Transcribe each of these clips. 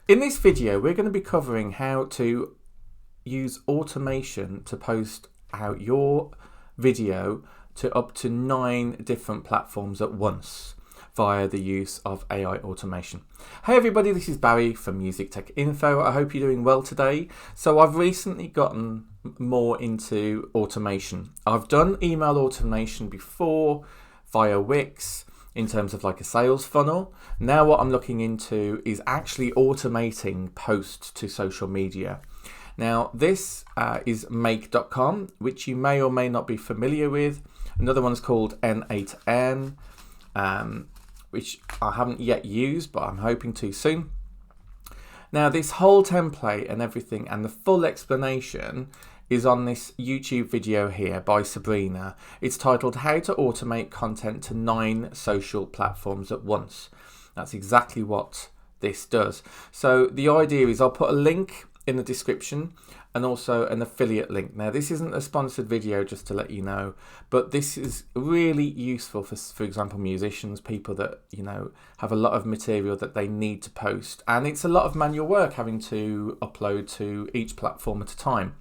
In this video, we're going to be covering how to use automation to post out your video to up to 9 different platforms at once via the use of AI automation. Hey everybody, this is Barry from Music Tech Info. I hope you're doing well today. So I've recently gotten more into automation. I've done email automation before via Wix in terms of like a sales funnel. Now what I'm looking into is actually automating posts to social media. Now this is make.com, which you may or may not be familiar with. Another one's called N8N, which I haven't yet used, but I'm hoping to soon. Now this whole template and everything and the full explanation is on this YouTube video here by Sabrina. It's titled How to Automate Content to 9 Social Platforms at Once. That's exactly what this does. So the idea is I'll put a link in the description and also an affiliate link. Now this isn't a sponsored video, just to let you know, but this is really useful for example, musicians, people that, you know, have a lot of material that they need to post, and it's a lot of manual work having to upload to each platform at a time.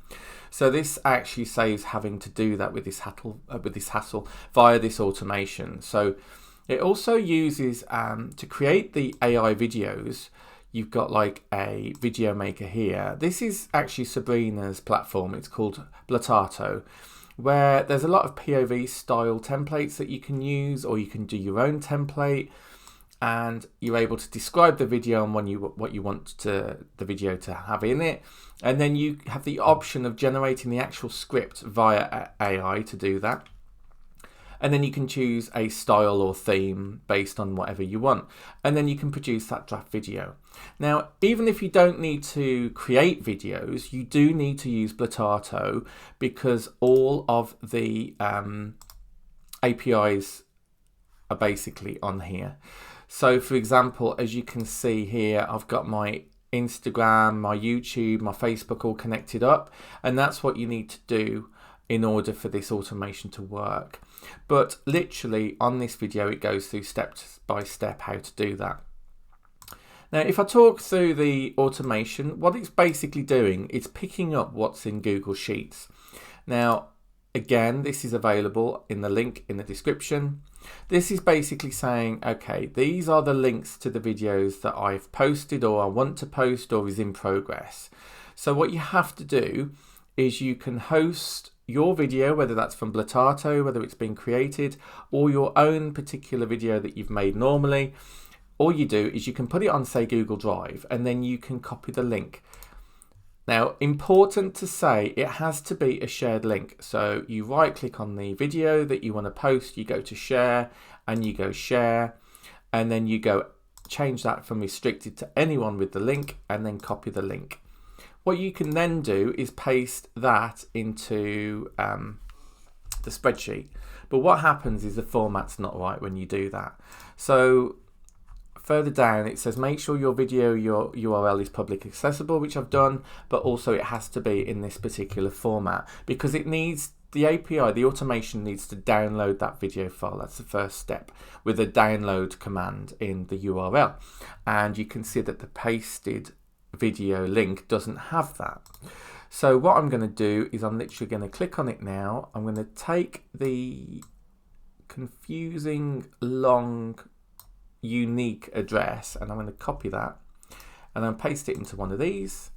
So this actually saves having to do that with this hassle via this automation. So it also uses to create the AI videos. You've got like a video maker here. This is actually Sabrina's platform. It's called Blotato, where there's a lot of POV style templates that you can use, or you can do your own template, and you're able to describe the video and what you want the video to have in it. And then you have the option of generating the actual script via AI to do that. And then you can choose a style or theme based on whatever you want. And then you can produce that draft video. Now, even if you don't need to create videos, you do need to use Blotato, because all of the APIs are basically on here. So for example, as you can see here, I've got my Instagram, my YouTube, my Facebook all connected up, and that's what you need to do in order for this automation to work. But literally on this video, it goes through step by step how to do that. Now, if I talk through the automation, what it's basically doing is picking up what's in Google Sheets. Now, again, this is available in the link in the description. This is basically saying, okay, these are the links to the videos that I've posted or I want to post or is in progress. So what you have to do is you can host your video, whether that's from Blotato, whether it's been created, or your own particular video that you've made normally. All you do is you can put it on, say, Google Drive, and then you can copy the link. Now, important to say, it has to be a shared link. So you right click on the video that you want to post, you go to share, and you go share, and then you go change that from restricted to anyone with the link, and then copy the link. What you can then do is paste that into the spreadsheet. But what happens is the format's not right when you do that. So further down it says make sure your video, your URL is public accessible, which I've done, but also it has to be in this particular format, because it needs the API, the automation needs to download that video file. That's the first step with a download command in the URL. And you can see that the pasted video link doesn't have that. So what I'm going to do is I'm literally going to click on it now. I'm going to take the confusing long unique address and I'm going to copy that and then paste it into one of these,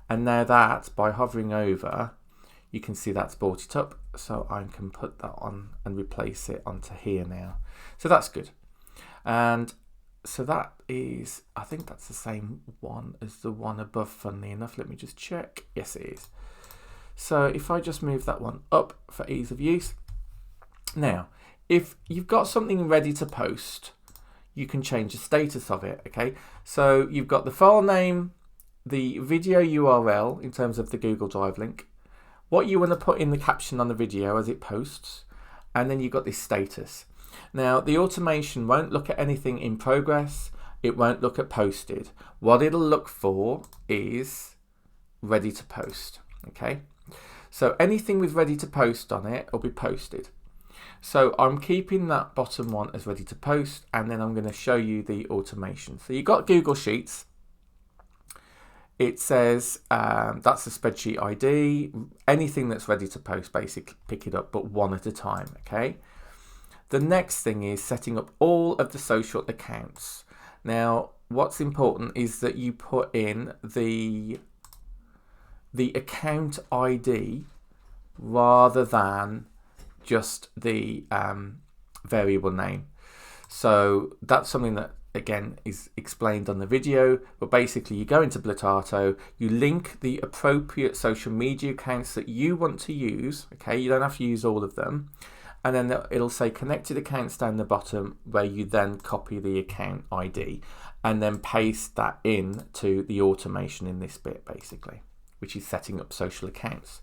and now that by hovering over you can see that's brought it up, so I can put that on and replace it onto here now. So that's good. And so that is, I think that's the same one as the one above, funnily enough. Let me just check. Yes, it is. So if I just move that one up for ease of use. Now, if you've got something ready to post, you can change the status of it, okay? So you've got the file name, the video URL in terms of the Google Drive link, what you want to put in the caption on the video as it posts, and then you've got this status. Now, the automation won't look at anything in progress. It won't look at posted. What it'll look for is ready to post, okay? So anything with ready to post on it will be posted. So I'm keeping that bottom one as ready to post, and then I'm going to show you the automation. So you've got Google Sheets. it says that's the spreadsheet ID. Anything that's ready to post, basically pick it up, but one at a time, okay? The next thing is setting up all of the social accounts. Now, what's important is that you put in the account ID rather than just the variable name. So that's something that, again, is explained on the video, but basically you go into Blotato, you link the appropriate social media accounts that you want to use, okay? You don't have to use all of them. And then it'll say connected accounts down the bottom, where you then copy the account ID and then paste that in to the automation in this bit, basically, which is setting up social accounts.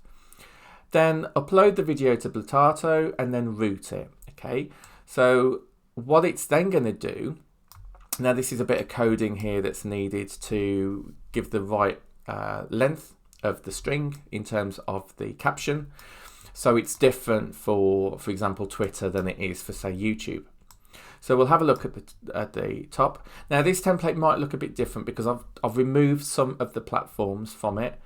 Then upload the video to Blotato and then route it, okay? So what it's then going to do, now this is a bit of coding here that's needed to give the right length of the string in terms of the caption. So it's different for example, Twitter than it is for, say, YouTube. So we'll have a look at the top. Now this template might look a bit different because I've removed some of the platforms from it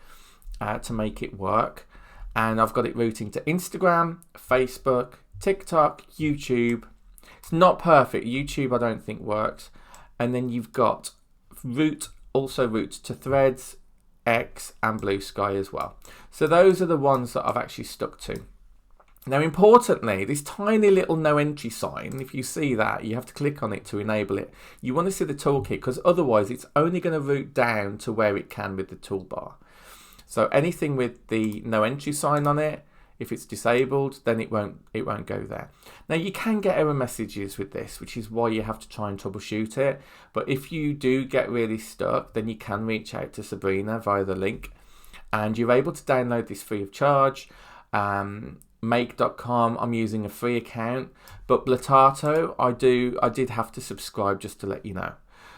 to make it work. And I've got it routing to Instagram, Facebook, TikTok, YouTube. It's not perfect. YouTube I don't think works. And then you've got also route to Threads, X and Blue Sky as well. So those are the ones that I've actually stuck to. Now importantly, this tiny little no entry sign, if you see that, you have to click on it to enable it. You want to see the toolkit because otherwise it's only going to route down to where it can with the toolbar. So anything with the no entry sign on it, if it's disabled, then it won't go there. Now you can get error messages with this, which is why you have to try and troubleshoot it. But if you do get really stuck, then you can reach out to Sabrina via the link, and you're able to download this free of charge. Make.com, I'm using a free account, but Blotato, I did have to subscribe, just to let you know.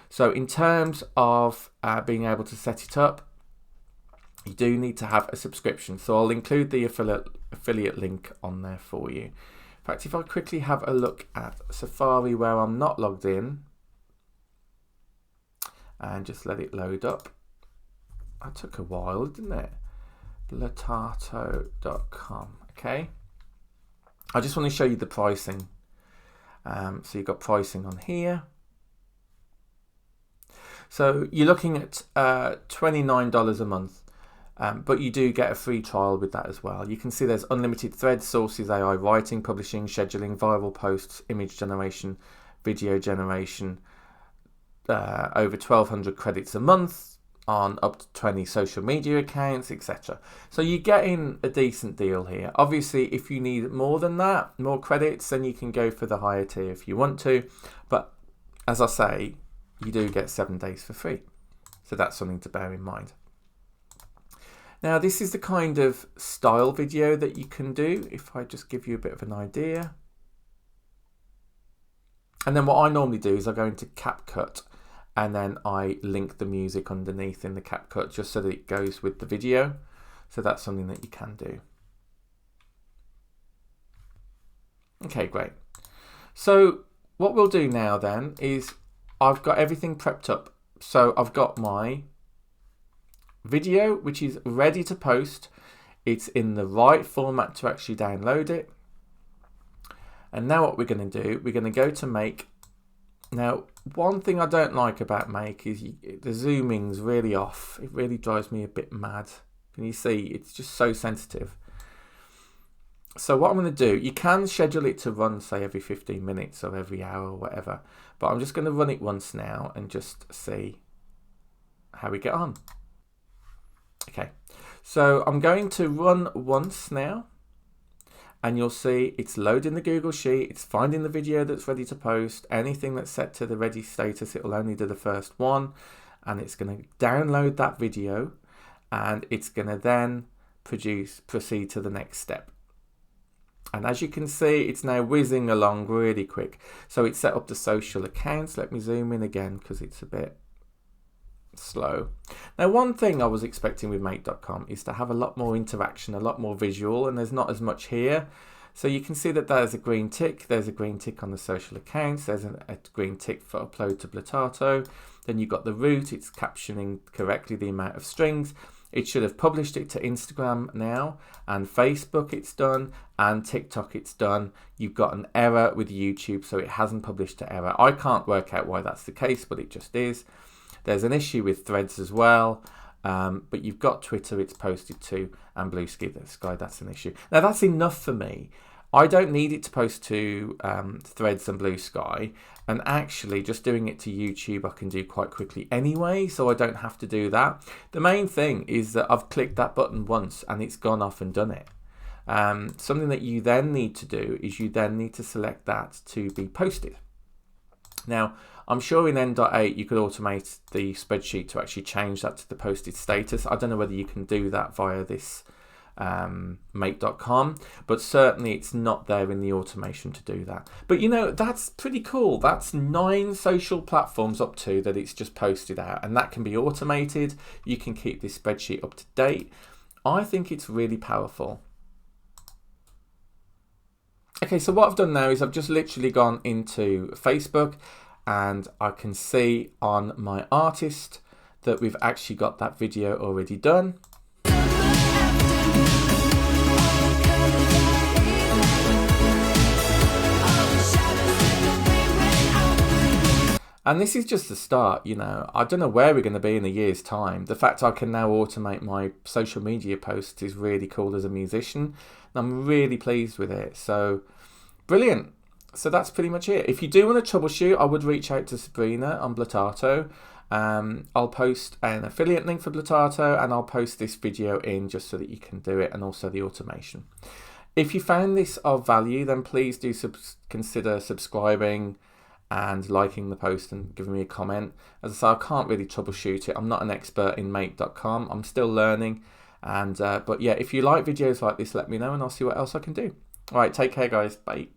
So in terms of being able to set it up, you do need to have a subscription. So I'll include the affiliate link on there for you. In fact, if I quickly have a look at Safari where I'm not logged in and just let it load up. That took a while, didn't it? Blotato.com. Okay. I just want to show you the pricing. So you've got pricing on here. So you're looking at $29 a month. But you do get a free trial with that as well. You can see there's unlimited threads, sources, AI writing, publishing, scheduling, viral posts, image generation, video generation, over 1,200 credits a month on up to 20 social media accounts, etc. So you're getting a decent deal here. Obviously, if you need more than that, more credits, then you can go for the higher tier if you want to. But as I say, you do get 7 days for free. So that's something to bear in mind. Now this is the kind of style video that you can do, if I just give you a bit of an idea. And then what I normally do is I go into CapCut and then I link the music underneath in the CapCut just so that it goes with the video. So that's something that you can do. Okay, great. So what we'll do now then is I've got everything prepped up. So I've got my video, which is ready to post. It's in the right format to actually download it. And now what we're going to do, we're going to go to Make. Now, one thing I don't like about Make is the zooming's really off. It really drives me a bit mad. Can you see? It's just so sensitive. So what I'm going to do, you can schedule it to run, say, every 15 minutes or every hour or whatever. But I'm just going to run it once now and just see how we get on. Okay, so I'm going to run once now, and you'll see it's loading the Google Sheet, it's finding the video that's ready to post. Anything that's set to the ready status, it will only do the first one, and it's going to download that video, and it's going to then proceed to the next step. And as you can see, it's now whizzing along really quick. So it's set up the social accounts. Let me zoom in again because it's a bit slow. Now, one thing I was expecting with Make.com is to have a lot more interaction, a lot more visual, and there's not as much here. So you can see that there's a green tick. There's a green tick on the social accounts. There's a green tick for upload to Blotato. Then you've got the root, it's captioning correctly the amount of strings. It should have published it to Instagram now, and Facebook it's done, and TikTok it's done. You've got an error with YouTube, so it hasn't published to error. I can't work out why that's the case, but it just is. There's an issue with Threads as well, but you've got Twitter it's posted to, and Blue Sky, that's an issue. Now that's enough for me. I don't need it to post to Threads and Blue Sky, and actually just doing it to YouTube I can do quite quickly anyway, so I don't have to do that. The main thing is that I've clicked that button once and it's gone off and done it. Something that you then need to do is you then need to select that to be posted. Now, I'm sure in N.8 you could automate the spreadsheet to actually change that to the posted status. I don't know whether you can do that via this Make.com, but certainly it's not there in the automation to do that. But you know, that's pretty cool. That's 9 social platforms up to that it's just posted out, and that can be automated. You can keep this spreadsheet up to date. I think it's really powerful. Okay, so what I've done now is I've just literally gone into Facebook, and I can see on my artist that we've actually got that video already done. And this is just the start, you know. I don't know where we're going to be in a year's time. The fact I can now automate my social media posts is really cool as a musician. I'm really pleased with it. So, brilliant. So that's pretty much it. If you do want to troubleshoot, I would reach out to Sabrina on Blotato. I'll post an affiliate link for Blotato, and I'll post this video in just so that you can do it, and also the automation. If you found this of value, then please do consider subscribing and liking the post and giving me a comment. As I say, I can't really troubleshoot it. I'm not an expert in Make.com. I'm still learning. And but yeah, if you like videos like this, let me know and I'll see what else I can do. All right, take care, guys. Bye.